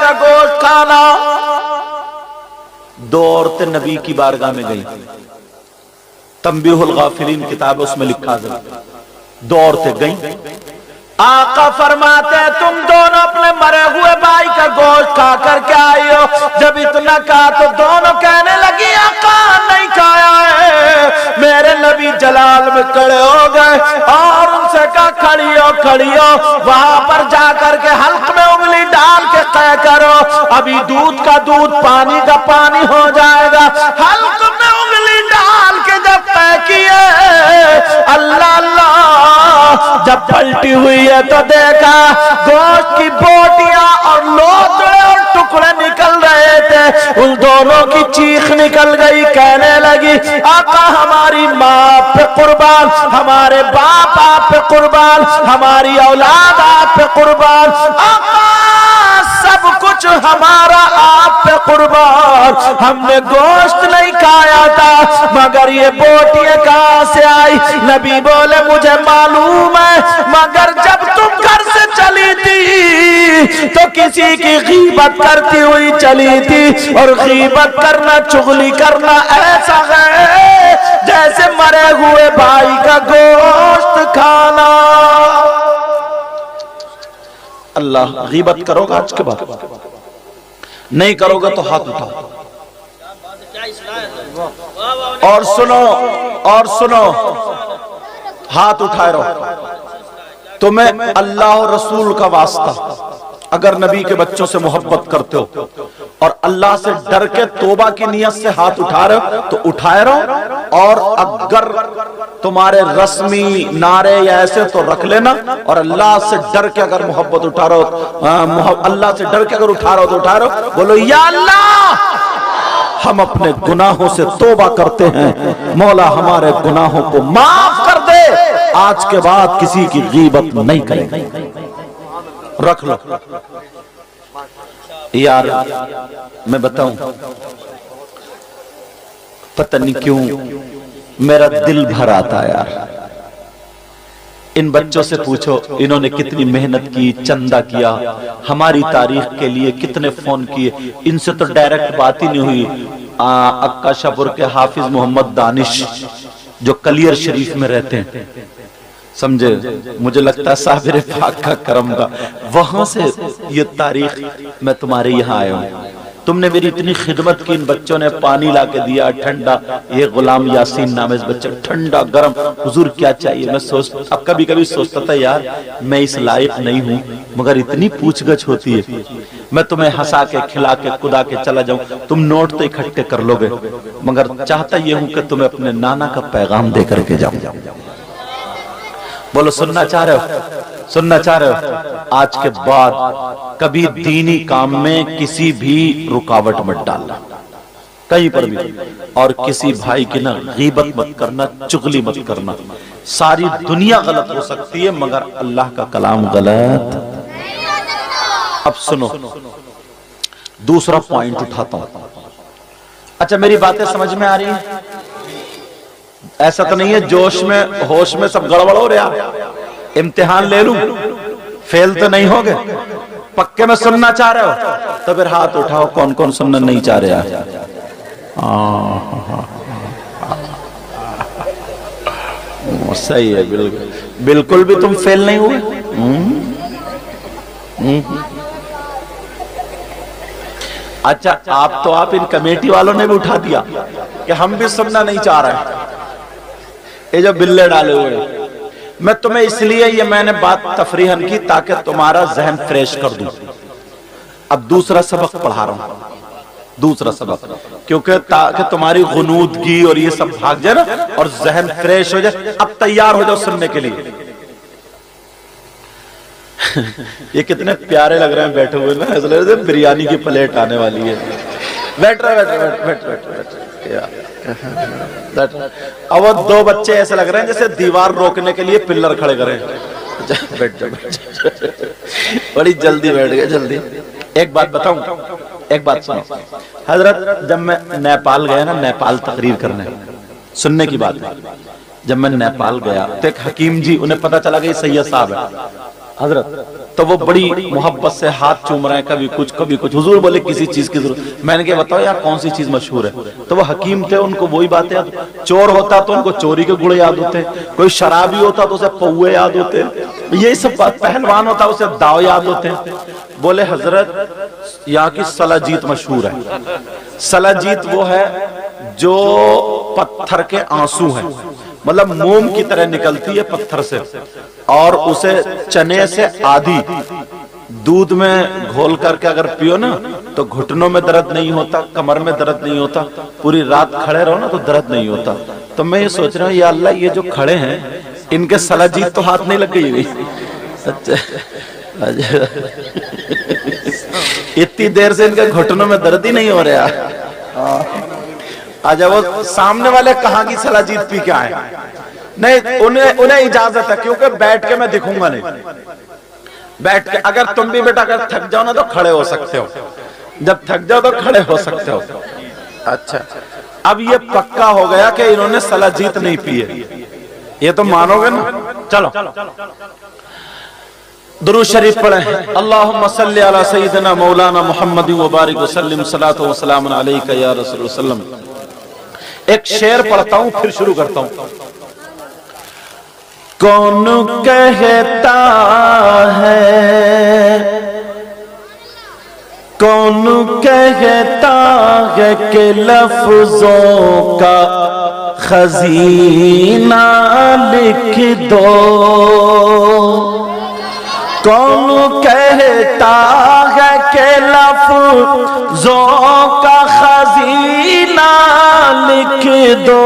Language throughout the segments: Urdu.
کا گوشت کھانا۔ دو عورتیں نبی کی بارگاہ میں گئی، تنبیہ الغافلین کتاب اس میں لکھا ہے، دو عورتیں گئیں، آقا فرماتے ہیں تم دونوں اپنے مرے ہوئے بھائی کا گوشت کھا کر کے آئی ہو۔ جب اتنا کہا تو دونوں کہنے لگی آقا نہیں کھایا ہے۔ میرے نبی جلال میں کھڑے ہو گئے اور ان سے کہا کھڑی ہو کھڑی ہو، وہاں پر جا کر کے حلق میں انگلی ڈال کے قے کرو، ابھی دودھ کا دودھ پانی کا پانی ہو جائے گا۔ حلق میں انگلی ڈال کے جب قے کیے، اللہ اللہ، جب پلٹی ہوئی ہے تو دیکھا گوشت کی بوٹیاں اور لوتڑے اور ٹکڑے نکل رہے تھے۔ ان دونوں کی چیخ نکل گئی، کہنے لگی آقا ہماری ماں آپ پہ قربان، ہمارے باپ آپ پہ قربان، ہماری اولاد آپ پہ قربان، آقا سب کچھ ہمارا آپ پہ قربان، ہم نے گوشت نہیں کھایا تھا مگر یہ بوٹیاں کہاں سے آئی؟ نبی بولے مجھے معلوم ہے، مگر جب تم گھر سے چلی تھی تو کسی کی غیبت کرتی ہوئی چلی تھی، اور غیبت کرنا چغلی کرنا ایسا ہے جیسے مرے ہوئے بھائی کا گوشت کھانا۔ اللہ، غیبت کرو گا آج کے بعد؟ نہیں کرو گا تو ہاتھ اٹھاؤ اور سنو اور سنو، ہاتھ اٹھائے رہو۔ تمہیں اللہ اور رسول کا واسطہ، اگر نبی کے بچوں سے محبت کرتے ہو اور اللہ سے ڈر کے توبہ کی نیت سے ہاتھ اٹھا رہے ہو تو اٹھائے رہو، اور اگر تمہارے رسمی نعرے یا ایسے تو رکھ لینا، اور اللہ سے ڈر کے اگر محبت اٹھا رہے ہو، اللہ سے ڈر کے اگر اٹھا رہے ہو تو اٹھا رہے ہو، بولو یا اللہ ہم اپنے گناہوں سے توبہ کرتے ہیں، مولا ہمارے گناہوں کو معاف کر دے، آج کے بعد کسی کی غیبت نہیں کریں گے۔ رکھ لو یار، میں بتاؤں پتہ نہیں کیوں میرا دل بھر آتا ہے یار۔ ان بچوں سے پوچھو انہوں نے کتنی محنت کی، چندہ کیا، ہماری تاریخ کے لیے کتنے فون کیے۔ ان سے تو ڈائریکٹ بات ہی نہیں ہوئی۔ اکا شاپور کے حافظ محمد دانش جو کلیر شریف میں رہتے ہیں، سمجھے، مجھے لگتا ہے صابر پاک کا کرم کا، وہاں سے یہ تاریخ میں تمہارے یہاں آیا ہوں۔ تم نے میری اتنی خدمت کی، ان بچوں نے پانی لا کے دیا ٹھنڈا، یہ غلام یاسین نام ہے اس بچے، ٹھنڈا گرم، حضور کیا چاہیے؟ میں اب کبھی کبھی سوچتا تھا یار میں اس لائق نہیں ہوں، مگر اتنی پوچھ گچھ ہوتی ہے، میں تمہیں ہنسا کے کھلا کے کدا کے چلا جاؤں، تم نوٹ تو اکٹھے کر لو گے، مگر چاہتا یہ ہوں کہ تمہیں اپنے نانا کا پیغام دے کر کے جاؤں۔ بولو سننا چاہ رہے ہو؟ سننا چاہ رہے ہو؟ آج کے بعد کبھی دینی کام میں کسی بھی رکاوٹ مت ڈالنا، کہیں پر بھی، اور کسی بھائی کی نہ غیبت مت کرنا، چغلی مت کرنا۔ ساری دنیا غلط ہو سکتی ہے مگر اللہ کا کلام غلط۔ اب سنو دوسرا پوائنٹ اٹھاتا ہوں۔ اچھا میری باتیں سمجھ میں آ رہی ہیں؟ ایسا تو نہیں ہے جوش میں ہوش میں سب گڑبڑ ہو رہا؟ امتحان لے لوں، فیل تو نہیں ہوگے؟ پکے میں سننا چاہ رہے ہو تو پھر ہاتھ اٹھاؤ، کون کون سننا نہیں چاہ رہے ہیں؟ صحیح ہے، بالکل بالکل بھی تم فیل نہیں ہوئے۔ اچھا آپ ان کمیٹی والوں نے بھی اٹھا دیا کہ ہم بھی سننا نہیں چاہ رہے ہیں، یہ جو بلے ڈالے ہوئے۔ میں تمہیں اس لیے یہ میں نے بات تفریحاً کی تاکہ تمہارا ذہن فریش کر دوں۔ اب دوسرا سبق پڑھا رہا ہوں، دوسرا سبق، کیونکہ تاکہ تمہاری غنودگی اور یہ سب بھاگ جائے نا اور ذہن فریش ہو جائے۔ اب تیار ہو جاؤ سننے کے لیے۔ یہ کتنے پیارے لگ رہے ہیں بیٹھے ہوئے نا، ایسا لگ رہا ہے بریانی کی پلیٹ آنے والی ہے۔ بیٹھ اور وہ دو بچے ایسے لگ رہے ہیں جیسے دیوار روکنے کے لیے پلر کھڑے کریں۔ بیٹھ جاؤ، بڑی جلدی بیٹھ گئے، جلدی۔ ایک بات بتاؤں، ایک بات سنو حضرت، جب میں نیپال گیا نا، نیپال تقریر کرنے، سننے کی بات ہے، جب میں نیپال گیا تو ایک حکیم جی، انہیں پتا چلا کہ یہ سید صاحب ہے، حضرت تو وہ بڑی محبت سے ہاتھ چوم رہے ہیں، کبھی کچھ حضور بولے کسی چیز کی ضرورت، میں نے کہا بتاؤ یار کون سی چیز مشہور ہے؟ تو وہ حکیم تھے، ان کو وہی باتیں یاد، چور ہوتا تو ان کو چوری کے گڑ یاد ہوتے، کوئی شرابی ہوتا تو اسے پوے یاد ہوتے، یہی سب بات، پہلوان ہوتا اسے داؤ یاد ہوتے ہیں۔ بولے حضرت یہاں کی سلاجیت مشہور ہے۔ سلاجیت وہ ہے جو پتھر کے آنسو ہیں، مطلب موم کی طرح نکلتی ہے پتھر سے، اور اسے چنے سے آدھی دودھ میں گھول کر کے اگر پیو نا تو گھٹنوں میں درد نہیں ہوتا، کمر میں درد نہیں ہوتا، پوری رات کھڑے رہو نا تو درد نہیں ہوتا۔ تو میں یہ سوچ رہا ہوں یا اللہ یہ جو کھڑے ہیں ان کے سلاجیت تو ہاتھ نہیں لگ گئی اتنی دیر سے ان کے گھٹنوں میں درد ہی نہیں ہو رہا۔ آجا وہ سامنے والے کہاں کی سلاجیت پی کے آئے؟ نہیں، انہیں اجازت ہے، کیونکہ بیٹھ کے میں دکھوں گا نہیں، بیٹھ کے اگر تم بھی بیٹا اگر تھک جاؤ نا تو کھڑے ہو سکتے ہو، جب تھک جاؤ تو کھڑے ہو سکتے ہو۔ اچھا اب یہ پکا ہو گیا کہ انہوں نے سلاجیت نہیں پی ہے، یہ تو مانو گے نا؟ چلو درود شریف پڑھیں۔ اللہم صلی علی سیدنا مولانا محمد وبارک وسلم، صلاۃ و سلام علیک یا رسول وسلم۔ ایک شعر پڑھتا ہوں پھر شروع کرتا ہوں۔ کون کہتا ہے، کون کہتا ہے کہ لفظوں کا خزینہ لکھ دو، کون کہتا ہے کہ لفظوں کا خزینہ لکھ دو،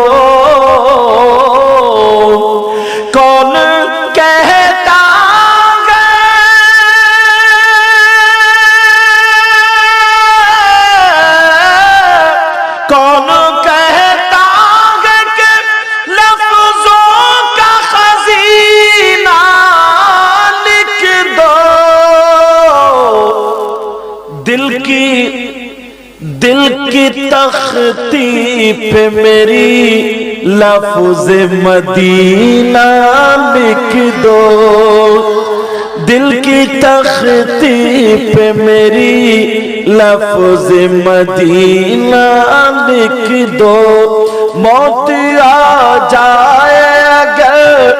کون کہتا ہے، کون کہتا ہے کہ لفظوں کا خزینہ لکھ دو، دل کی تختی پہ میری لفظ مدینہ لکھ دو، دل کی تختی پہ میری لفظ مدینہ لکھ دو، موت آ جائے اگر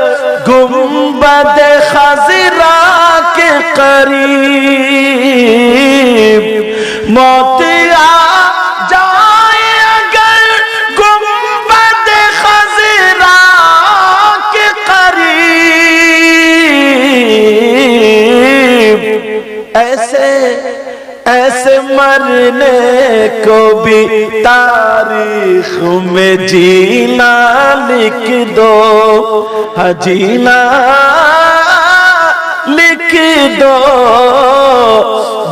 گنبد خضرا کے قریب، موت آ جائے اگر گنبد خضرا کے قریب، ایسے مرنے کو بھی تاریخ میں جینا لکھ دو، ہاں جینا لکھ دو،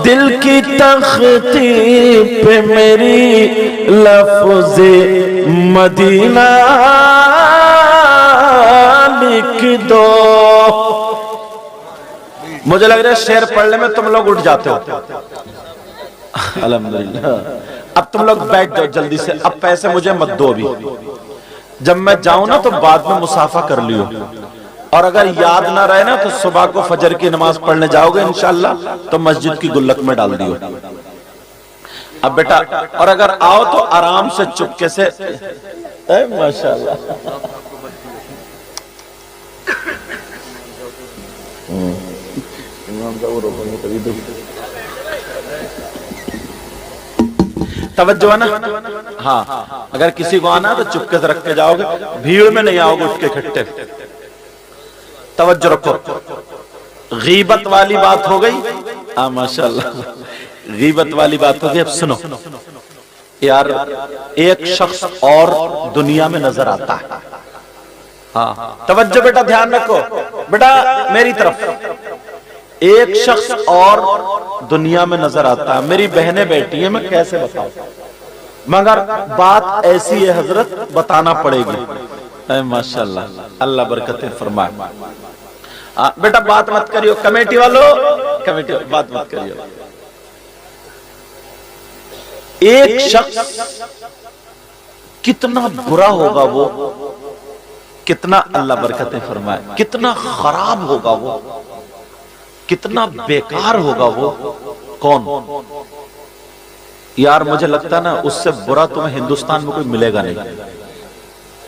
دل کی تختی پہ میری لفظ مدینہ لکھ دو۔ مجھے لگ رہا ہے شعر پڑھنے میں تم لوگ اٹھ جاتے ہو، الحمدللہ۔ اب تم لوگ بیٹھ جاؤ جلدی سے، اب پیسے مجھے مت دو ابھی، جب میں جاؤں نا تو بعد میں مسافہ کر لیو، اور اگر یاد نہ رہے نا تو صبح کو فجر کی نماز پڑھنے جاؤ گے انشاءاللہ تو مسجد کی گلک میں ڈال دیو۔ اب بیٹا اور اگر آؤ تو آرام سے چپکے سے، اے ماشاءاللہ توجہ ہے نا؟ ہاں اگر کسی کو آنا تو چپکے سے رکھ کے جاؤ گے، بھیڑ میں نہیں آؤ گے اٹھ کے کھٹے۔ توجہ رکھو، غیبت والی بات ہو گئی، ماشاءاللہ غیبت والی بات ہو گئی۔ اب سنو یار، ایک شخص اور دنیا میں نظر آتا ہے، ہاں توجہ بیٹا دھیان رکھو بیٹا میری طرف، ایک شخص اور دنیا میں نظر آتا ہے، میری بہنیں بیٹھی ہیں، میں کیسے بتاؤں، مگر بات ایسی ہے حضرت بتانا پڑے گی۔ اے ماشاءاللہ اللہ برکتیں فرمائے۔ بیٹا بات مت کریو، کمیٹی والو کمیٹی بات مت کریو۔ ایک شخص کتنا برا ہوگا وہ، کتنا اللہ برکتیں فرمائے، کتنا خراب ہوگا وہ، کتنا بیکار ہوگا وہ کون؟ یار مجھے لگتا نا اس سے برا تمہیں ہندوستان میں کوئی ملے گا نہیں۔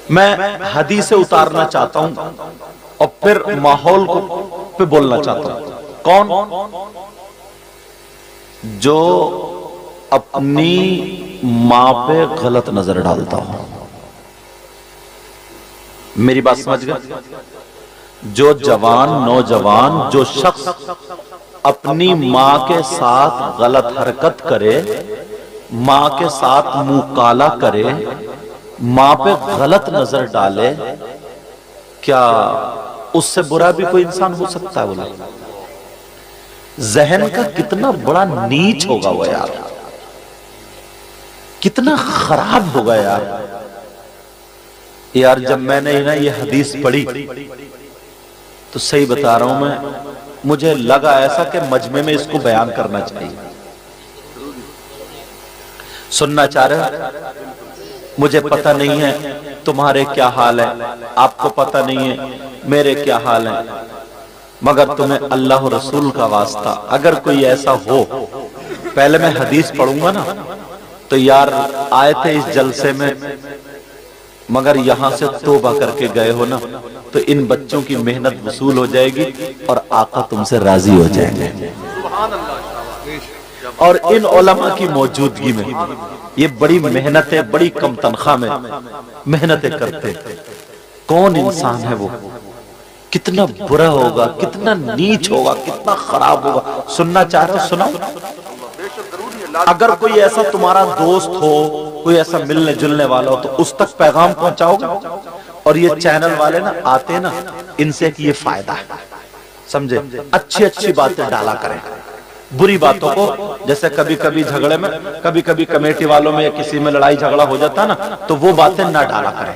میں حدیث اتارنا چاہتا ہوں اور پھر ماحول کو پہ بولنا چاہتا ہوں۔ کون؟ جو اپنی ماں پہ غلط نظر ڈالتا ہو۔ میری بات سمجھ گئے؟ جو جوان نوجوان جو شخص اپنی ماں کے ساتھ غلط حرکت کرے، ماں کے ساتھ منہ کالا کرے، ماں پہ غلط نظر ڈالے، کیا اس سے برا بھی کوئی انسان ہو سکتا ہے؟ بولا ذہن کا کتنا بڑا نیچ ہوگا وہ یار، کتنا خراب ہوگا یار۔ یار جب میں نے نا یہ حدیث پڑھی تو صحیح بتا رہا ہوں میں، مجھے لگا ایسا کہ مجمع میں اس کو بیان کرنا چاہیے۔ سننا چاہ رہے؟ مجھے پتہ نہیں ہے تمہارے کیا حال ہے، آپ کو پتہ نہیں ہے میرے کیا حال ہے، مگر تمہیں اللہ و رسول کا واسطہ اگر کوئی ایسا ہو، پہلے میں حدیث پڑھوں گا نا تو یار آئے تھے اس جلسے میں مگر یہاں سے توبہ کر کے گئے ہو نا تو ان بچوں کی محنت وصول ہو جائے گی اور آقا تم سے راضی ہو جائیں گے۔ اور ان علماء کی موجودگی میں یہ بڑی محنتیں، بڑی کم تنخواہ میں محنتیں کرتے، کون انسان ہے وہ؟ کتنا برا ہوگا، کتنا نیچ ہوگا، کتنا خراب ہوگا۔ سننا چاہ رہے سناؤ؟ اگر کوئی ایسا تمہارا دوست ہو، کوئی ایسا ملنے جلنے والا ہو تو اس تک پیغام پہنچاؤ گا۔ اور یہ چینل والے نا آتے نا، ان سے کہ یہ فائدہ ہے، سمجھے؟ اچھی اچھی باتیں ڈالا کریں، بری باتوں کو، جیسے کبھی کبھی جھگڑے میں، کبھی کبھی کمیٹی والوں میں یا کسی میں لڑائی جھگڑا ہو جاتا نا تو وہ باتیں نہ ڈالا کریں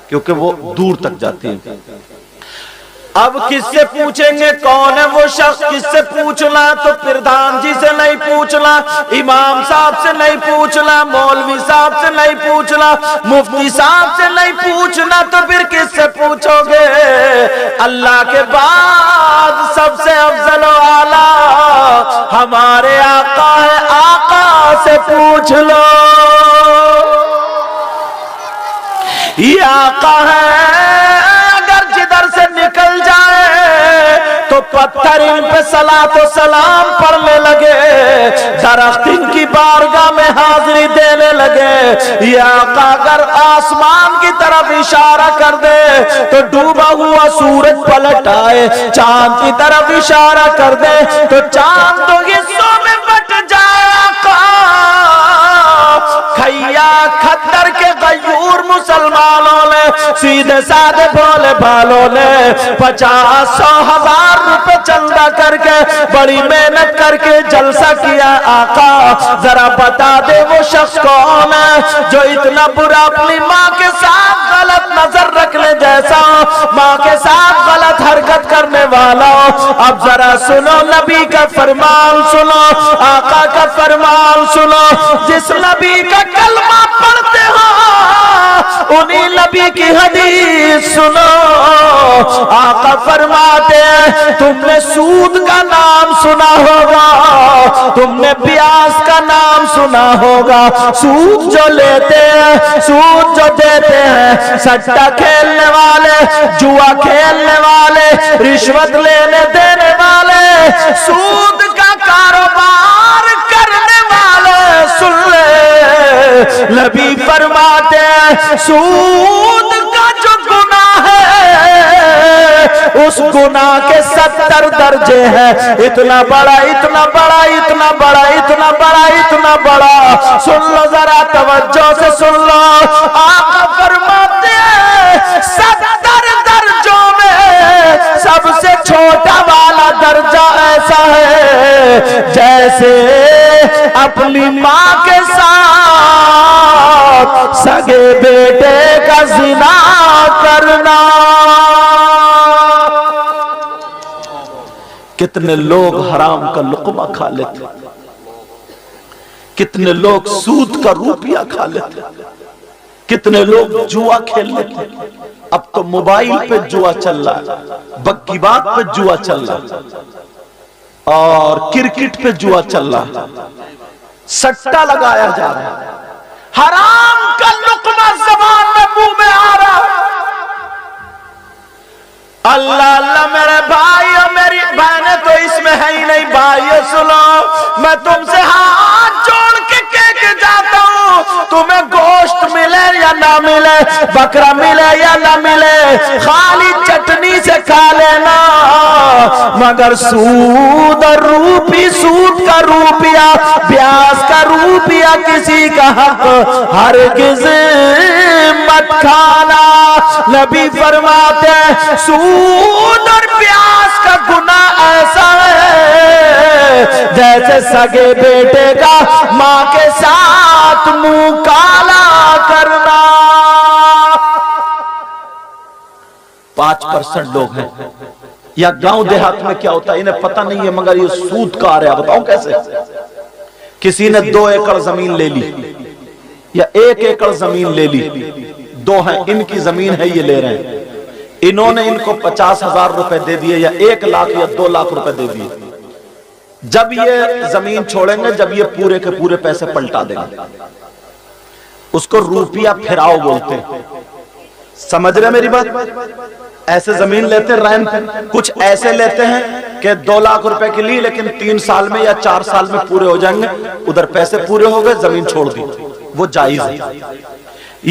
کیونکہ وہ دور تک جاتی ہیں۔ اب کس سے پوچھیں گے کون ہے وہ شخص؟ کس سے پوچھنا؟ تو پردھان جی سے نہیں پوچھنا، امام صاحب سے نہیں پوچھنا، مولوی صاحب سے نہیں پوچھنا، مفتی صاحب سے نہیں پوچھنا، تو پھر کس سے پوچھو گے؟ اللہ کے بعد سب سے افضل و اعلیٰ ہمارے آقا ہے، آقا سے پوچھ لو۔ یہ آقا ہے، نکل جائے تو پتھر ان پہ صلاۃ و سلام پڑھنے لگے، درخت ان کی بارگاہ میں حاضری دینے لگے۔ یہ آقا اگر آسمان کی طرف اشارہ کر دے تو ڈوبا ہوا سورج پلٹ آئے، چاند کی طرف اشارہ کر دے تو چاند دو حصوں میں بٹ جائے۔ آقا کھیا کھتر کے غیور مسلمانوں نے، سیدھے سادے بھولے بھالوں نے 50,000 روپے چندہ کر کے بڑی محنت کر کے جلسہ کیا۔ آقا ذرا بتا دے وہ شخص کون ہے جو اتنا برا اپنی ماں کے ساتھ غلط نظر رکھنے جیسا، ماں کے ساتھ غلط حرکت کرنے والا۔ اب ذرا سنو نبی کا فرمان سنو، آقا کا فرمان سنو، جس نبی کا کلمہ پڑھتے ہو انہی نبی کی حدیث سنو۔ آقا فرماتے ہیں تم نے سود کا نام سنا ہوگا، تم نے پیاس کا نام سنا ہوگا، سود جو لیتے ہیں، سود جو دیتے ہیں، سٹا کھیلنے والے، جوا کھیلنے والے، رشوت لینے دینے والے، سود کا کاروبار کرنے والے، سن لے نبی فرماتے ہیں سود کا جو گناہ ہے اس گناہ کے 70 درجے ہیں، اتنا بڑا اتنا بڑا اتنا بڑا اتنا بڑا اتنا بڑا۔ سن لو ذرا توجہ سے سن لو، آقا فرماتے ہیں 70 درجوں میں سب سے چھوٹا والا درجہ ایسا ہے جیسے اپنی ماں کے ساتھ سگے بیٹے کا زنا کرنا۔ کتنے لوگ حرام کا لقمہ کھا لیتے، کتنے لوگ سود کا روپیہ کھا لیتے، کتنے لوگ جوا کھیل لیتے۔ اب تو موبائل پہ جوا چل رہا ہے، بکی بات پہ جوا چل رہا ہے، اور کرکٹ پہ جوا چل رہا، سٹا لگایا جا رہا ہے، حرام کا لقمہ زبان میں منہ میں آ رہا۔ اللہ اللہ میرے بھائی اور میری بہنیں تو اس میں ہے ہی نہیں، بھائی سنو، میں تم سے ہاتھ جوڑ کے کہہ کے جاتا ہوں، تمہیں گوشت ملے یا نہ ملے، بکرا ملے یا نہ ملے، خالی چٹنی سے کھا لینا، مگر سود اور روپی، سود کا روپیہ، پیاز کا روپیہ کسی کا حق ہرگز مت کھانا۔ نبی فرماتے ہیں سود اور پیاز کا گناہ ایسا ہے جیسے سگے بیٹے کا ماں کے ساتھ منہ کالا کرنا۔ 5% لوگ ہیں، یا گاؤں دیہات میں کیا ہوتا ہے انہیں پتہ نہیں ہے، مگر یہ سود کا آ رہا ہے، بتاؤں کیسے؟ کسی نے 2 ایکڑ زمین لے لی یا 1 ایکڑ زمین لے لی، 2 ہیں، ان کی زمین ہے، یہ لے رہے ہیں، انہوں نے ان کو 50,000 روپے دے دیے یا 1 لاکھ یا 2 لاکھ روپے دے دیے۔ جب یہ زمین چھوڑیں گے، جب یہ پورے کے پورے پیسے پلٹا دیں گے، اس کو روپیہ پھراؤ بولتے ہیں۔ سمجھ رہے میری بات؟ ایسے زمین لیتے رین، کچھ ایسے لیتے ہیں کہ 2 لاکھ روپے کے لیے، لیکن 3 سال میں یا 4 سال میں پورے ہو جائیں گے، ادھر پیسے پورے ہو گئے، زمین چھوڑ دی، وہ جائز ہے۔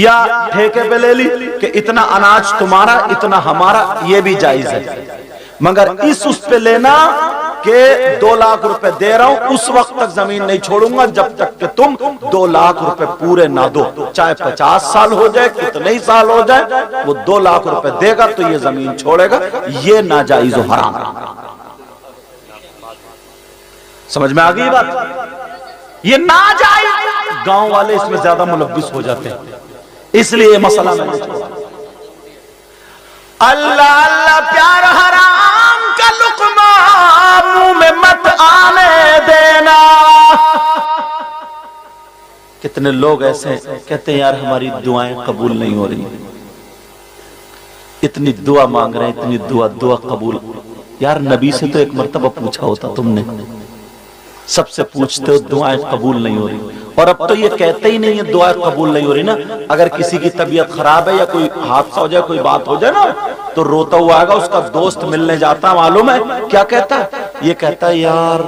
یا ٹھیکے پہ لے لی کہ اتنا اناج تمہارا اتنا ہمارا، یہ بھی جائز ہے، مگر اس پہ لینا کہ 2 لاکھ روپے دے رہا ہوں، اس وقت تک زمین نہیں چھوڑوں گا جب تک کہ تم 2 لاکھ روپے پورے نہ دو، چاہے 50 سال ہو جائے، کتنے ہی سال ہو جائے، وہ 2 لاکھ روپے دے گا تو یہ زمین چھوڑے گا۔ یہ ناجائز و حرام۔ سمجھ میں آ گئی بات؟ یہ ناجائز، گاؤں والے اس میں زیادہ ملوث ہو جاتے ہیں، اس لیے یہ مسئلہ میں نہیں چھوڑا۔ اللہ اللہ پیار حرام کا لقمہ منہ میں مت آنے دینا۔ کتنے لوگ ایسے کہتے ہیں یار ہماری دعائیں قبول نہیں ہو رہی، اتنی دعا مانگ رہے ہیں، اتنی دعا قبول۔ یار نبی سے تو ایک مرتبہ پوچھا ہوتا تم نے، سب سے پوچھتے ہو دعائیں قبول نہیں ہو رہی، اور اب تو یہ کہتے ہی نہیں ہے دعائیں قبول نہیں ہو رہی نا۔ اگر کسی کی طبیعت خراب ہے یا کوئی حادثہ ہو جائے، کوئی بات ہو جائے نا، تو روتا ہوا آئے گا، اس کا دوست ملنے جاتا، معلوم ہے کیا کہتا ہے؟ یہ کہتا ہے یار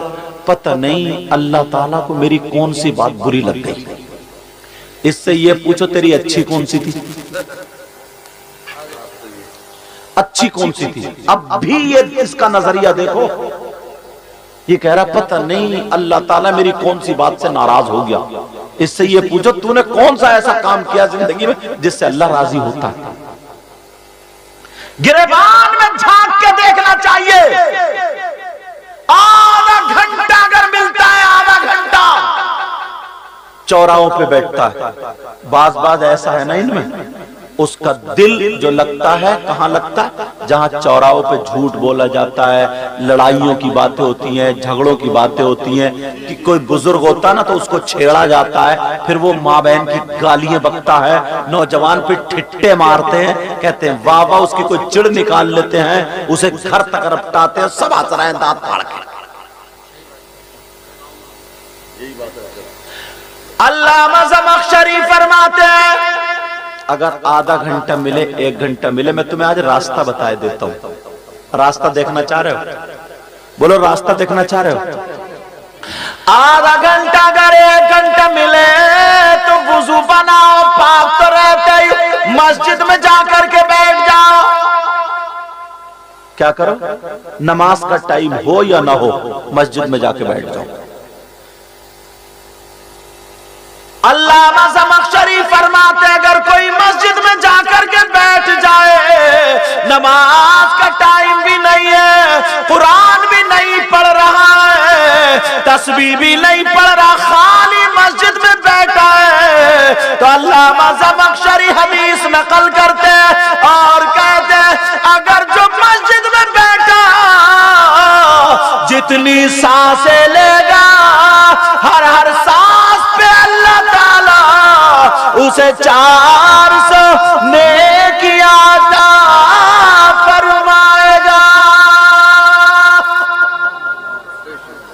پتہ نہیں اللہ تعالیٰ کو میری کون سی بات بری لگ گئی۔ اس سے یہ پوچھو تیری اچھی کون سی تھی، اچھی کون سی تھی؟ اب بھی یہ اس کا نظریہ دیکھو، یہ کہہ رہا پتہ نہیں اللہ تعالیٰ میری کون سی بات سے ناراض ہو گیا۔ اس سے یہ پوچھو تو نے کون سا ایسا کام کیا زندگی میں جس سے اللہ راضی ہوتا ہے؟ گریبان میں جھانک کے دیکھنا چاہیے، آدھا گھنٹہ اگر ملتا ہے، آدھا گھنٹہ چوراہوں پہ بیٹھتا ہے، بعض ایسا ہے نا ان میں، اس کا دل جو لگتا ہے کہاں لگتا ہے؟ جہاں چوراہوں پہ جھوٹ بولا جاتا ہے، لڑائیوں کی باتیں ہوتی ہیں، جھگڑوں کی باتیں ہوتی ہیں، کہ کوئی بزرگ ہوتا نا تو اس کو چھیڑا جاتا ہے، پھر وہ ماں بہن کی گالیاں بکتا ہے، نوجوان پہ ٹھٹے مارتے ہیں، کہتے ہیں واہ واہ، اس کی کوئی چڑ نکال لیتے ہیں، اسے گھر تک رپٹاتے ہیں، سب ہنس رہے ہیں دانت پھاڑ کے۔ علامہ زمخشری فرماتے ہیں اگر آدھا گھنٹہ ملے، 1 گھنٹہ ملے، میں تمہیں آج راستہ بتائے دیتا ہوں، راستہ دیکھنا چاہ رہے ہو؟ بولو راستہ دیکھنا چاہ رہے ہو؟ آدھا گھنٹہ اگر 1 گھنٹہ ملے تو وضو بناؤ، پاک تو رہتے ہی، مسجد میں جا کر کے بیٹھ جاؤ۔ کیا کرو؟ نماز کا ٹائم ہو یا نہ ہو، مسجد میں جا کے بیٹھ جاؤ۔ علامہ زمخشری فرماتے اگر کوئی مسجد میں جا کر کے بیٹھ جائے، نماز کا ٹائم بھی نہیں ہے، قرآن بھی نہیں پڑھ رہا ہے، تسبیح بھی نہیں پڑھ رہا، خالی مسجد میں بیٹھا ہے، تو علامہ زمخشری حدیث نقل کرتے اور کہتے اگر جو مسجد میں بیٹھا جتنی سانسیں لے گا، ہر سانس پہ اللہ تعالیٰ اسے 400 نیکیاں عطا فرمائے گا۔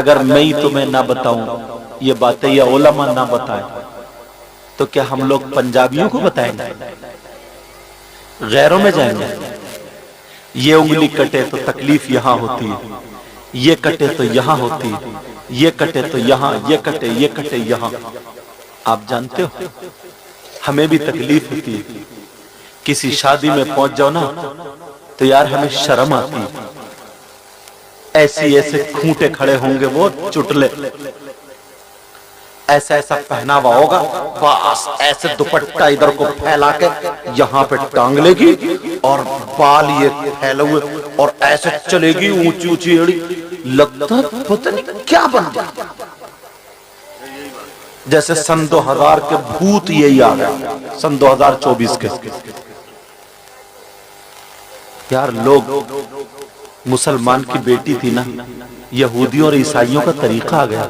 اگر میں ہی تمہیں نہ بتاؤں یہ باتیں یا علماء نہ بتائیں تو کیا ہم لوگ پنجابیوں کو بتائیں گے؟ غیروں میں جائیں گے؟ یہ انگلی کٹے تو تکلیف یہاں ہوتی ہے، یہ کٹے تو یہاں ہوتی ہے، یہ کٹے تو یہاں، یہ کٹے یہاں۔ آپ جانتے ہو ہمیں بھی تکلیف ہوتی ہے، کسی شادی میں پہنچ جاؤ نا تو یار ہمیں شرم آتی ہے، ایسے کھوٹے کھڑے ہوں گے وہ چٹلے، ایسا پہناوا ہوگا، بس ایسے دوپٹہ ادھر کو پھیلا کے یہاں پہ ٹانگ لے گی اور بال یہ پھیلے ہوئے اور ایسے چلے گی اونچی ایڑی، لگتا پتہ نہیں کیا بن گیا، جیسے سن 2000 کے بھوت یہی آ گیا سن 2024 کے۔ یار لوگ، مسلمان کی بیٹی تھی نا، یہودیوں اور عیسائیوں کا طریقہ آ گیا۔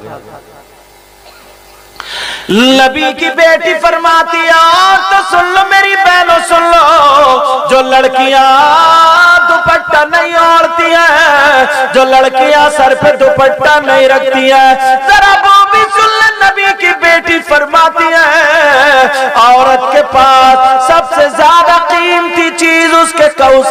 نبی کی بیٹی فرماتی ہے تو سن لو میری بہنوں، سن لو، جو لڑکیاں دوپٹہ نہیں اوڑھتی ہیں، جو لڑکیاں سر پہ دوپٹہ نہیں رکھتی ہیں، ذرا وہ بھی سن لے، نبی کی بیٹی فرماتی ہے عورت کے پاس سب سے زیادہ قیمتی چیز اس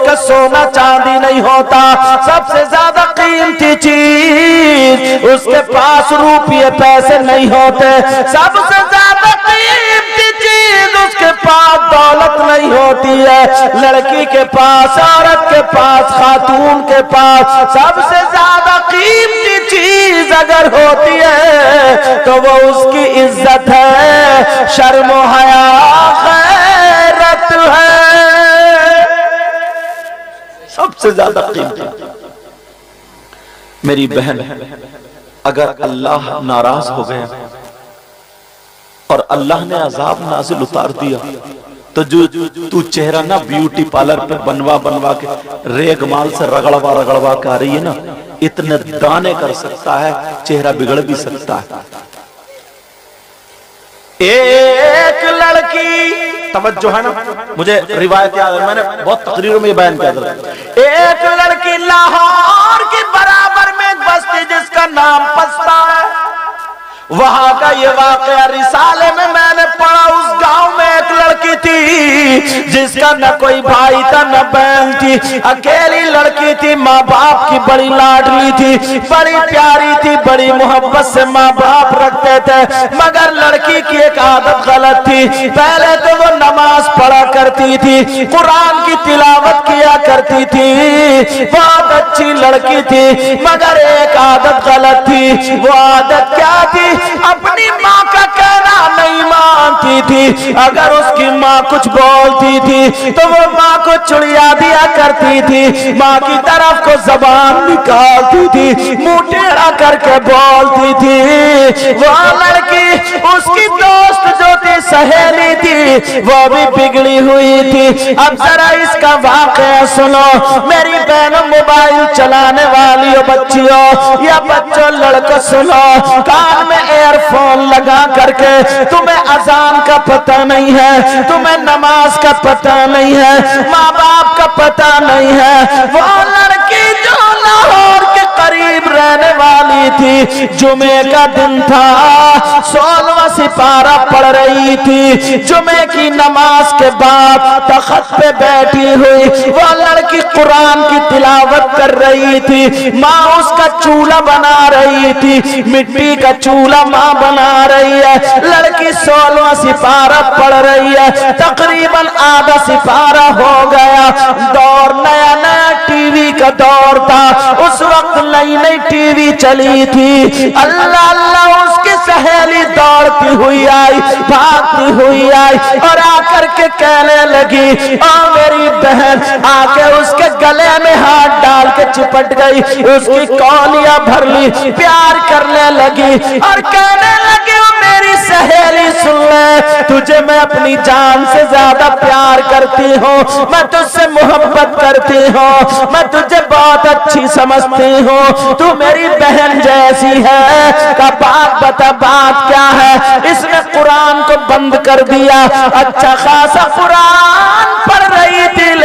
کا سونا چاندی نہیں ہوتا، سب سے زیادہ قیمتی چیز اس کے پاس روپیے پیسے نہیں ہوتے، سب سے زیادہ قیمتی چیز اس کے پاس دولت نہیں ہوتی ہے۔ لڑکی کے پاس، عورت کے پاس، خاتون کے پاس سب سے زیادہ قیمتی چیز اگر ہوتی ہے تو وہ اس کی عزت ہے، شرم و حیا، غیرت ہے، سب سے زیادہ قیمتی۔ میری بہن، اگر اللہ ناراض ہو گیا اور اللہ نے عذاب نازل اتار دیا تو جو تو چہرہ نا بیوٹی پارلر پہ بنوا کے ریگ مال سے رگڑوا کے آ رہی ہے نا، اتنے دانے کر سکتا ہے، چہرہ بگڑ بھی سکتا ہے۔ ایک لڑکی، توجہ ہے نا، مجھے روایت یاد ہے، میں نے بہت تقریروں میں یہ بیان کیا تھا، ایک لڑکی لاہور کی برابر میں ایک بستی جس کا نام پستا ہے، وہاں کا یہ واقعہ رسالے میں نے پڑھا۔ اس گاؤں میں ایک لڑکی تھی جس کا نہ کوئی بھائی تھا نہ بہن تھی، اکیلی لڑکی تھی، ماں باپ کی بڑی لاڈلی تھی، بڑی پیاری تھی، بڑی محبت سے ماں باپ رکھتے تھے، مگر لڑکی کی ایک عادت غلط تھی۔ پہلے تو وہ نماز پڑھا کرتی تھی، قرآن کی تلاوت کیا کرتی تھی، بہت اچھی لڑکی تھی، مگر ایک عادت غلط تھی۔ وہ عادت کیا تھی؟ اپنی ماں کا کہنا نہیں مانتی تھی، اگر اس کی ماں کچھ بولتی تھی تو وہ ماں کو چڑیا دیا کرتی تھی، ماں کی طرف کو زبان نکالتی تھی، منہ ٹیڑھا کر کے بولتی تھی۔ وہ لڑکی، اس کی دوست جو تھی، سہیلی تھی، وہ بھی بگڑی ہوئی تھی۔ اب ذرا اس کا واقعہ سنو میری بہنوں، موبائل چلانے والی بچیوں یا بچوں، لڑکوں سنو، کان میں ایئر فون لگا کر کے تمہیں اذان کا پتہ نہیں ہے، تمہیں نماز کا پتہ نہیں ہے، ماں باپ کا پتہ نہیں ہے۔ وہ لڑکی جو لاہور کے قریب رہنے والی تھی، جمعے کا دن تھا، 16واں سپارہ پڑھ رہی تھی، جمعے کی نماز کے بعد تخت پہ بیٹھی ہوئی وہ لڑکی قرآن کی تلاوت کر رہی تھی، ماں اس کا چولہا بنا رہی تھی، مٹی کا چولہا ماں بنا رہی ہے، لڑکی 16واں سپارہ پڑھ رہی ہے، تقریباً آدھا سپارہ ہو گیا۔ دور نیا ٹی وی کا دور تھا، اس وقت نئی ٹی وی چلی تھی۔ اللہ اللہ، اس کی سہیلی دوڑتی ہوئی آئی، بھاگتی ہوئی آئی اور آ کر کے کہنے لگی، میری بہن، آ کے اس کے گلے میں ہاتھ ڈال کے چپٹ گئی، اس کی کولیاں بھر لی، پیار کرنے لگی اور کہنے لگی، میری سہیلی سن لے، تجھے میں اپنی جان سے زیادہ پیار کرتی ہوں، میں تجھ سے محبت کرتی ہوں، میں تجھے بہت اچھی سمجھتی ہوں، تو میری بہن جیسی ہے۔ کہ بات بتا، بات کیا ہے؟ اس نے قرآن کو بند کر دیا، اچھا خاصا قرآن پڑھ رہی تھی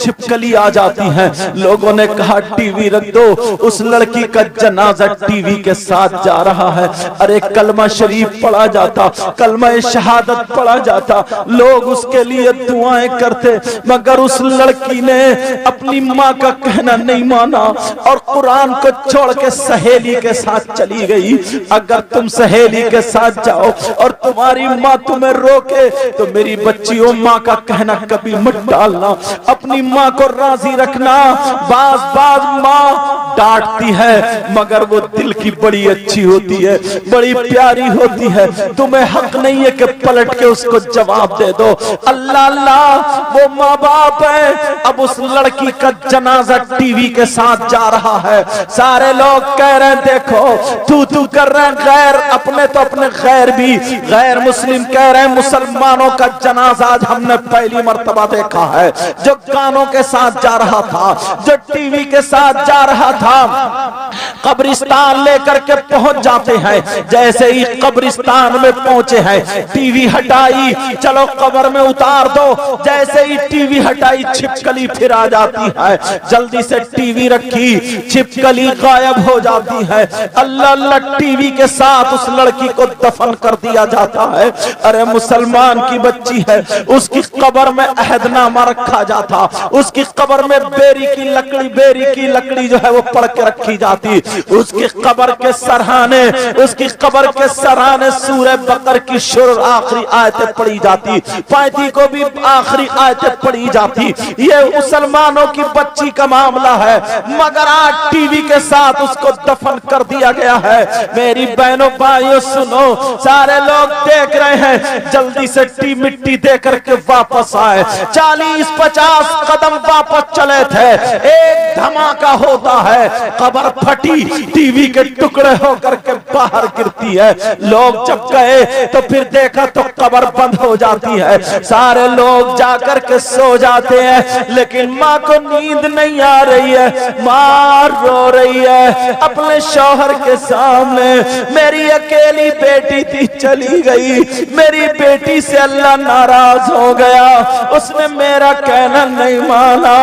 چھپکلی آ جاتی ہے. لوگوں نے کہا ٹی وی رکھ دو, اس لڑکی کا جنازہ ٹی وی کے ساتھ جا رہا ہے. ارے کلمہ شریف پڑھا جاتا, کلمہ شہادت پڑھا جاتا, لوگ اس کے لیے دعائیں کرتے, مگر اس لڑکی نے اپنی ماں کا کہنا نہیں مانا اور قرآن کو چھوڑ کے سہیلی کے ساتھ چلی گئی. اگر تم سہیلی کے ساتھ جاؤ اور تمہاری ماں تمہیں روکے تو میری بچیوں ماں کا کہنا کبھی مت ڈالنا, اپنی ماں کو راضی رکھنا. بعض ماں ڈانٹتی ہے مگر وہ دل کی بڑی اچھی ہوتی ہے, بڑی پیاری ہوتی ہے. تمہیں حق نہیں ہے کہ پلٹ کے اس کو جواب دے دو. اللہ اللہ وہ ماں باپ ہے. اب اس لڑکی کا جنازہ ٹی وی کے ساتھ جا رہا ہے. سارے لوگ کہہ رہے ہیں دیکھو تو کر رہے ہیں, غیر اپنے تو اپنے غیر بھی, غیر مسلم کہہ رہے ہیں مسلمانوں کا جنازہ آج ہم نے پہلی مرتبہ دیکھا ہے. جو گانوں کے ساتھ جا رہا تھا, جو ٹی وی کے ساتھ جا رہا تھا. قبرستان لے کر کے پہنچ جاتے ہیں, جیسے ہی قبرستان میں پہنچے ہیں ٹی وی ہٹائی, چلو قبر میں اتار دو. جیسے ہی ٹی وی ہٹائی چھپکلی پھر آ جاتی ہے, جلدی سے ٹی وی رکھی, چھپکلی غائب ہو جاتی ہے. اللہ اللہ ٹی وی کے ساتھ اس لڑکی کو دفن کر دیا جاتا ہے. ارے مسلمان کی بچی ہے, اس کی قبر میں عہد نامہ رکھا جاتا, اس کی قبر میں بیری کی لکڑی جو ہے وہ پڑھ کے رکھی جاتی. اس کی قبر کے سرحانے سورہ بقرہ کی شروع آخری آیتیں پڑھی جاتی, پائتی کو بھی آخری آیتیں پڑھی جاتی. یہ مسلمانوں کی بچی کا معاملہ ہے, مگر آج ٹی وی کے ساتھ اس کو دفن کر دیا گیا ہے. میری بہنوں بھائیوں سنو, سارے لوگ دیکھ رہے ہیں, جلدی سے مٹی دے کر کے واپس آئے. 40-50 قدم واپس چلے تھے, ایک دھماکہ ہوتا ہے, قبر پھٹی, ٹی وی کے ٹکڑے ہو کر کے باہر گرتی ہے. لوگ جب گئے تو پھر دیکھا تو قبر بند ہو جاتی ہے. سارے لوگ جا کر کے سو جاتے ہیں, لیکن ماں کو نیند نہیں آ رہی ہے. ماں رو رہی ہے اپنے شوہر کے سامنے, میری اکیلی بیٹی تھی چلی گئی, میری بیٹی سے اللہ ناراض ہو گیا, اس نے میرا کہنا نہیں مانا,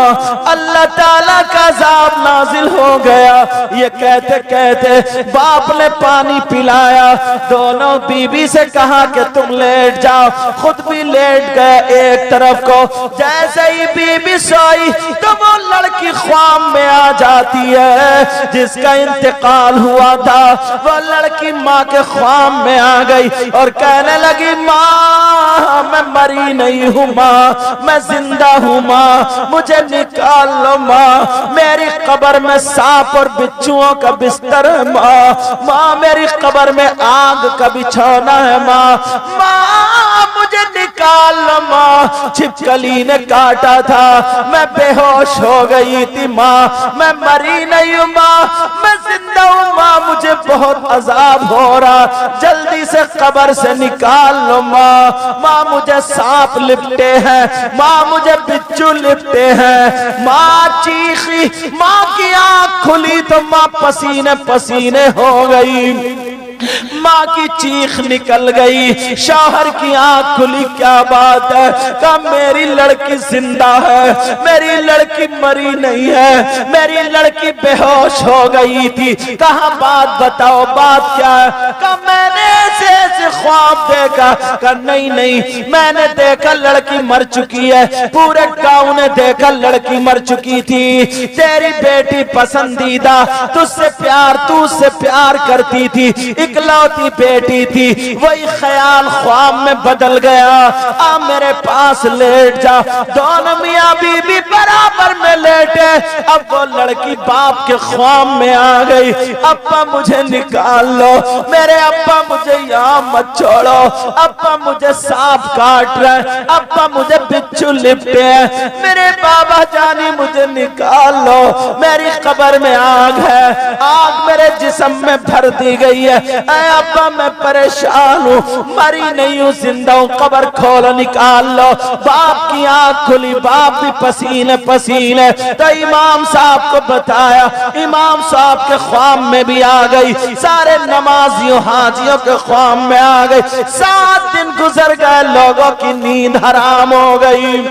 اللہ تعالیٰ کا عذاب نازل ہو گیا. یہ کہتے کہتے باپ نے پانی پلایا, دونوں بیوی سے کہا کہ تم لیٹ جاؤ, خود بھی لیٹ گئے ایک طرف کو. جیسے ہی بیوی سوئی تو وہ لڑکی خواب میں آ جاتی ہے, جس کا انتقال ہوا تھا وہ لڑکی ماں کے خواب میں آ گئی اور کہنے لگی ماں میں مری نہیں ہوں, ماں میں زندہ ہوں, ماں مجھے نکال لو, ماں میری قبر میں سانپ اور بچھوؤں کا بستر ہے, ماں میری قبر میں آگ کا بچھونا ہے, ماں مجھے نکال لو, ماں چھپکلی نے کاٹا تھا, میں بے ہوش ہو گئی تھی, ماں میں مری نہیں ہوں, ماں میں زندہ ہوں, ماں مجھے بہت عذاب ہو رہا, جلدی سے قبر سے نکال لو, ماں مجھے سانپ لپٹے ہیں, ماں مجھے بچھو لپٹے ہیں. ماں چیخی, ماں کی آنکھ کھلی تو ماں پسینے پسینے ہو گئی, ماں کی چیخ نکل گئی. شوہر کی آنکھ کھلی, کیا بات ہے, کہا میری لڑکی زندہ ہے, میری لڑکی مری نہیں ہے, میری لڑکی بے ہوش ہو گئی تھی. کہا بات بتاؤ, بات کیا ہے, کہا میں نے ایسے خواب دیکھا. کہا نہیں میں نے دیکھا لڑکی مر چکی ہے, پورے گاؤں نے دیکھا لڑکی مر چکی تھی, تیری بیٹی پسندیدہ, تجھ سے پیار کرتی تھی, اکلوتی بیٹی تھی, وہی خیال خواب میں بدل گیا, آ میرے پاس لیٹ جا. دونوں میاں بی بی برابر میں لیٹے. اب وہ لڑکی باپ کے خواب میں آ گئی, ابا مجھے نکال لو, میرے ابا مجھے یہاں مت چھوڑو, ابا مجھے سانپ کاٹ رہے, ابا مجھے بچھو لپٹے ہیں, میرے بابا جانی مجھے نکال لو, میری قبر میں آگ ہے, آگ میرے جسم میں بھر دی گئی ہے, اے ابا میں پریشان ہوں, مری نہیں ہوں, زندہ ہوں, قبر کھولو, نکال لو. باپ کی آنکھ کھلی, باپ بھی پسینے پسینے. تو امام صاحب کو بتایا, امام صاحب کے خواب میں بھی آ گئی, سارے نمازیوں حاجیوں کے خواب میں آ گئی. 7 دن گزر گئے, لوگوں کی نیند حرام ہو گئی.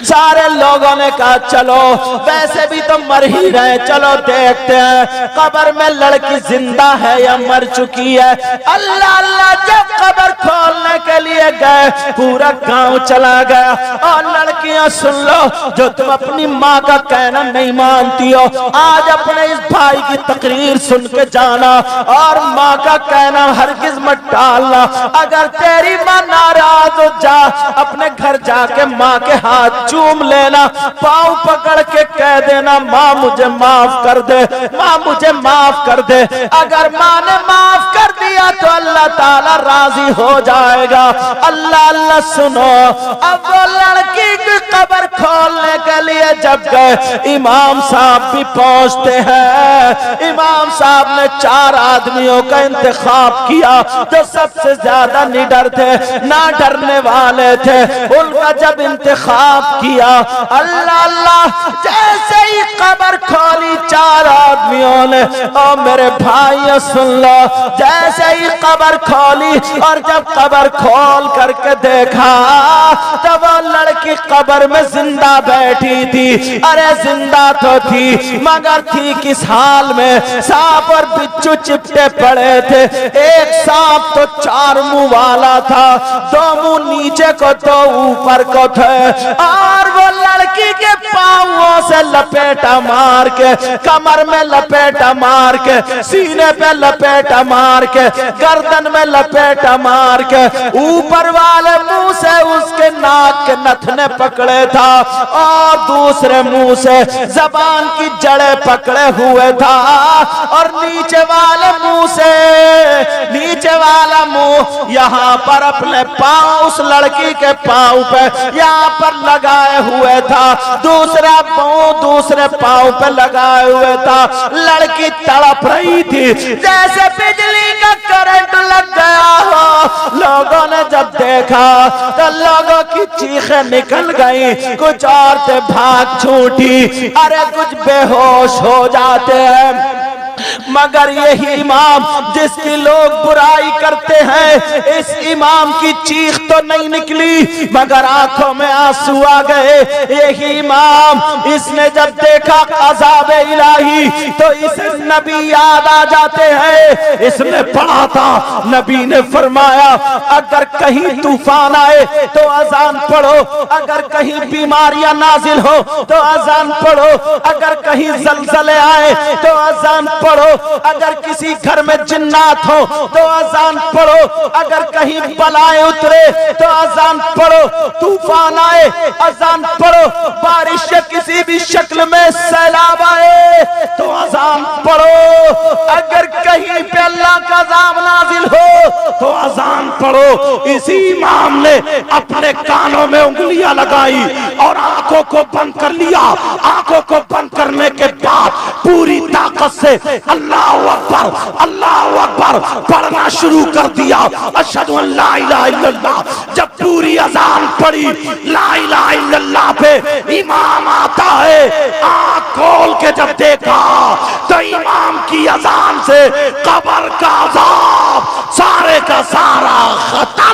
سارے لوگوں نے کہا چلو ویسے بھی تو مر ہی رہے، چلو دیکھتے ہیں قبر میں لڑکی زندہ ہے یا مر چکی ہے۔ اللہ اللہ جب قبر کھولنے کے لیے گئے پورا گاؤں چلا گیا۔ اور لڑکیاں سن لو، جو تم اپنی ماں کا کہنا نہیں مانتی ہو، آج اپنے اس بھائی کی تقریر سن کے جانا اور ماں کا کہنا ہرگز مت ٹالنا۔ اگر تیری ماں ناراض ہو، جا اپنے گھر جا کے ماں کے ہاتھ چوم لینا، پاؤں پکڑ کے کہہ دینا ماں مجھے معاف کر دے، ماں مجھے معاف کر دے۔ اگر ماں نے معاف کر دیا تو اللہ تعالی راضی ہو جائے گا۔ اللہ اللہ سنو، اب وہ لڑکی کی قبر کھولنے کے لیے جب گئے امام صاحب بھی پہنچتے ہیں۔ امام صاحب نے 4 آدمیوں کا انتخاب کیا جو سب سے زیادہ نڈر تھے، نہ ڈرنے والے تھے۔ ان کا جب انتخاب کیا، اللہ اللہ جیسے ہی قبر کھولی 4 آدمیوں نے، اور میرے بھائیو سن لو، جیسے ہی قبر کھولی اور جب قبر کھول کر کے دیکھا تو وہ لڑکی قبر میں زندہ بیٹھی تھی۔ ارے زندہ تو تھی مگر تھی کس حال میں؟ سانپ اور بچھو چپٹے پڑے تھے۔ ایک سانپ تو 4 منہ والا تھا، 2 منہ نیچے کو 2 اوپر کو تھے، اور وہ لڑکی کے پاؤں سے لپیٹا مار کے، کمر میں لپیٹا مار کے، سینے پہ لپیٹا مار کے، گردن میں لپیٹا مار کے، اوپر والے منہ سے اس کے ناک کے نتھنے پکڑے تھا اور دوسرے منہ سے زبان کی جڑیں پکڑے ہوئے تھا، اور نیچے والے منہ سے، نیچے والا منہ یہاں پر اپنے پاؤں اس لڑکی کے پاؤں پہ یہاں پر لگائے ہوئے تھا، دوسرا پاؤں دوسرے پاؤں پہ لگائے ہوئے تھا۔ لڑکی تڑپ رہی تھی جیسے بجلی کا کرنٹ لگ گیا ہو۔ لوگوں نے جب دیکھا تو لوگوں کی چیخیں نکل گئی، کچھ عورتیں بھاگ چھوٹی، ارے کچھ بے ہوش ہو جاتے ہیں۔ مگر یہی امام جس کی لوگ برائی کرتے ہیں، اس امام کی چیخ تو نہیں نکلی مگر آنکھوں میں آنسو آ گئے۔ یہی امام، اس نے جب دیکھا عذاب الہی تو اسے نبی یاد آ جاتے ہیں۔ اس نے پڑھا تھا، نبی نے فرمایا اگر کہیں طوفان آئے تو اذان پڑھو، اگر کہیں بیماریاں نازل ہو تو اذان پڑھو، اگر کہیں زلزلے آئے تو اذان پڑھو، اگر کسی گھر میں جنات ہو تو اذان پڑھو، اگر کہیں بلائیں اترے تو اذان پڑھو، طوفان آئے اذان پڑھو، بارش کسی بھی شکل میں سیلاب آئے تو اذان پڑھو، اگر کہیں پہ اللہ کا عذاب نازل ہو تو اذان پڑھو۔ اسی امام نے اپنے کانوں میں انگلیاں لگائی اور آنکھوں کو بند کر لیا۔ آنکھوں کو بند کرنے کے بعد پوری طاقت سے اللہ اکبر اللہ اکبر پڑھنا شروع کر دیا، اشہد ان لا الہ الا اللہ۔ جب پوری اذان پڑھی لا الہ الا اللہ پہ امام آتا ہے، آنکھ کھول کے جب دیکھا تو امام کی اذان سے قبر کا عذاب سارے کا سارا ختم۔